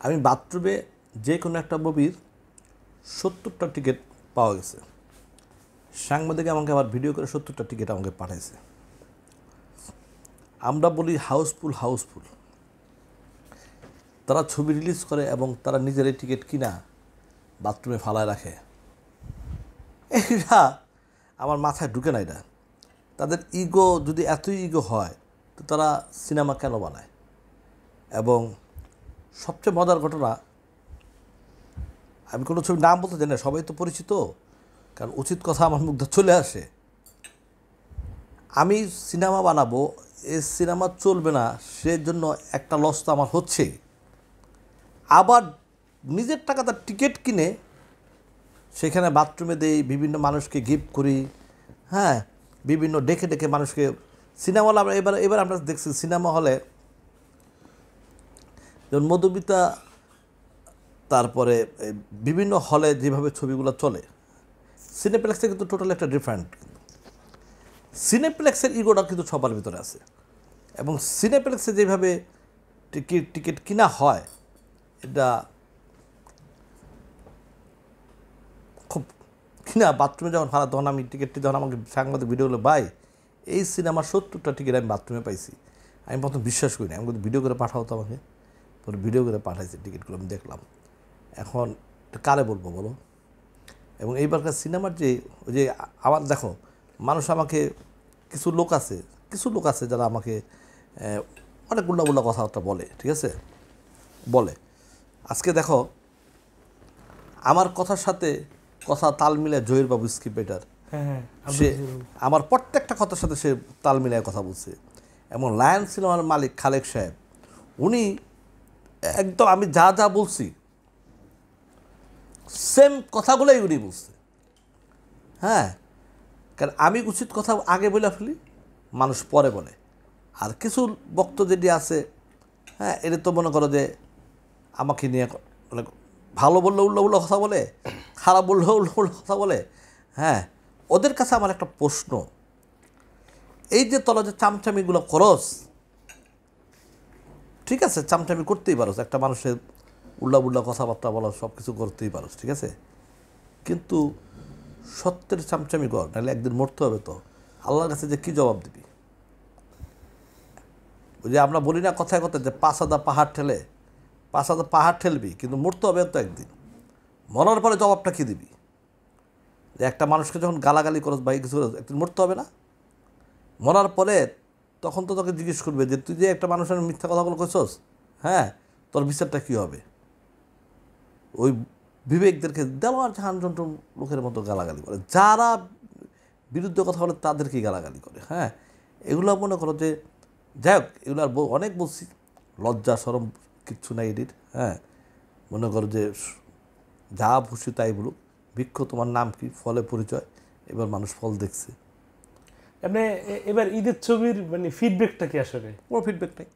আমি বাথরুমে যে কোনো একটা মুভির 70টা টিকিট পাওয়া গেছে। সাংবাদিক আমাকে আবার ভিডিও করে 70টা টিকিট আমাকে পাঠাইছে। আমরা বলি হাউসফুল হাউসফুল, তারা ছবি রিলিজ করে এবং তারা নিজেরাই টিকিট কিনা বাথরুমে ফালায় রাখে। এটা আমার মাথায় ঢুকে না। এটা তাদের ইগো, যদি এতই ইগো হয় তো তারা সিনেমা কেন বানায়? এবং সবচেয়ে মজার ঘটনা, আমি কোনো ছবির নাম বলতে জানি না, সবাই তো পরিচিত, কারণ উচিত কথা আমার মুখ দিয়ে চলে আসে। আমি সিনেমা বানাবো, এই সিনেমা চলবে না, সেজন্য একটা লস তো আমার হচ্ছেই। আবার নিজের টাকাতে টিকিট কিনে সেখানে বাথরুমে দেই, বিভিন্ন মানুষকে গিফট করি, হ্যাঁ, বিভিন্ন ডেকে ডেকে মানুষকে। সিনেমা হলে আমরা এবার আমরা দেখছি সিনেমা হলে যেমন মধুমিতা, তারপরে বিভিন্ন হলে যেভাবে ছবিগুলো চলে, সিনেপ্লেক্সে কিন্তু টোটাল একটা ডিফারেন্ট। সিনেপ্লেক্সের ইগোটা কিন্তু সবার ভিতরে আছে, এবং সিনেপ্লেক্সে যেভাবে টিকিট কিনা হয়, এটা খুব কিনা। বাথরুমে যখন হারা, তখন আমি টিকিটটি, যখন আমাকে সাংবাদিক ভিডিও হলো, ভাই এই সিনেমার 70টা টিকিট আমি বাথরুমে পাইছি, আমি প্রথম বিশ্বাস করি না। আমি কিন্তু ভিডিও করে পাঠাও তো আমাকে, পরে ভিডিও করে পাঠাইছি টিকিটগুলো, আমি দেখলাম। এখন কারে বলবো বলো? এবং এইবারকার সিনেমার যে ওই যে আমার দেখো, মানুষ আমাকে, কিছু লোক আছে যারা আমাকে অনেক উল্টা কথাবার্তা বলে, ঠিক আছে, বলে। আজকে দেখো, আমার কথার সাথে কথা তাল মিলায় জহিরবাবু স্কিপেটার, সে আমার প্রত্যেকটা কথার সাথে সে তাল মিলায় কথা বলছে। এবং লায়ন সিনেমার মালিক খালেক সাহেব, উনি একদম আমি যা যা বলছি সেম কথাগুলোই উনি বলছে। হ্যাঁ, কারণ আমি উচিত কথা আগে বলে ফেলি, মানুষ পরে বলে। আর কিছু বক্তব্য যেটি আছে, হ্যাঁ, এটা তো মনে করো যে আমাকে নিয়ে মানে ভালো বললে উল্টো কথা বলে, খারাপ বললেও উল্টো কথা বলে। হ্যাঁ, ওদের কাছে আমার একটা প্রশ্ন, এই যে তোরা যে চামচামিগুলো করস, ঠিক আছে, চামচামি করতেই পারো, একটা মানুষের উল্টা কথাবার্তা বলা, সব কিছু করতেই পারো, ঠিক আছে, কিন্তু সত্যের চামচামি কর, নাহলে একদিন মরতে হবে। তো আল্লাহর কাছে যে কী জবাব দিবি? ওই যে আমরা বলি না কথায় কথায় যে 5,000 পাহাড় ঠেলবি, কিন্তু মরতে হবে তো একদিন। মরার পরে জবাবটা কী দিবি? যে একটা মানুষকে যখন গালাগালি করস বা কিছু করস, একদিন মরতে হবে না? মরার পরে তখন তো তোকে জিজ্ঞেস করবে যে তুই যে একটা মানুষের মিথ্যা কথাগুলো করছস, হ্যাঁ, তোর বিচারটা কী হবে? ওই বিবেকদেরকে দেওয়ার জাহান্নামী লোকের মতো গালাগালি করে, যারা বিরুদ্ধে কথা বলে তাদেরকেই গালাগালি করে। হ্যাঁ, এগুলো মনে করো যে, যাই হোক, এগুলো আর অনেক বলছি, লজ্জা শরম কিচ্ছু নাই এটির। হ্যাঁ, মনে করো যে যা খুশি তাই বলুক, বৃক্ষ তোমার নাম কি, ফলে পরিচয়, এবার মানুষ ফল দেখছে। এবার ঈদের ছবির মানে ফিডব্যাকটা কি আসলে? কোনো ফিডব্যাক নেই।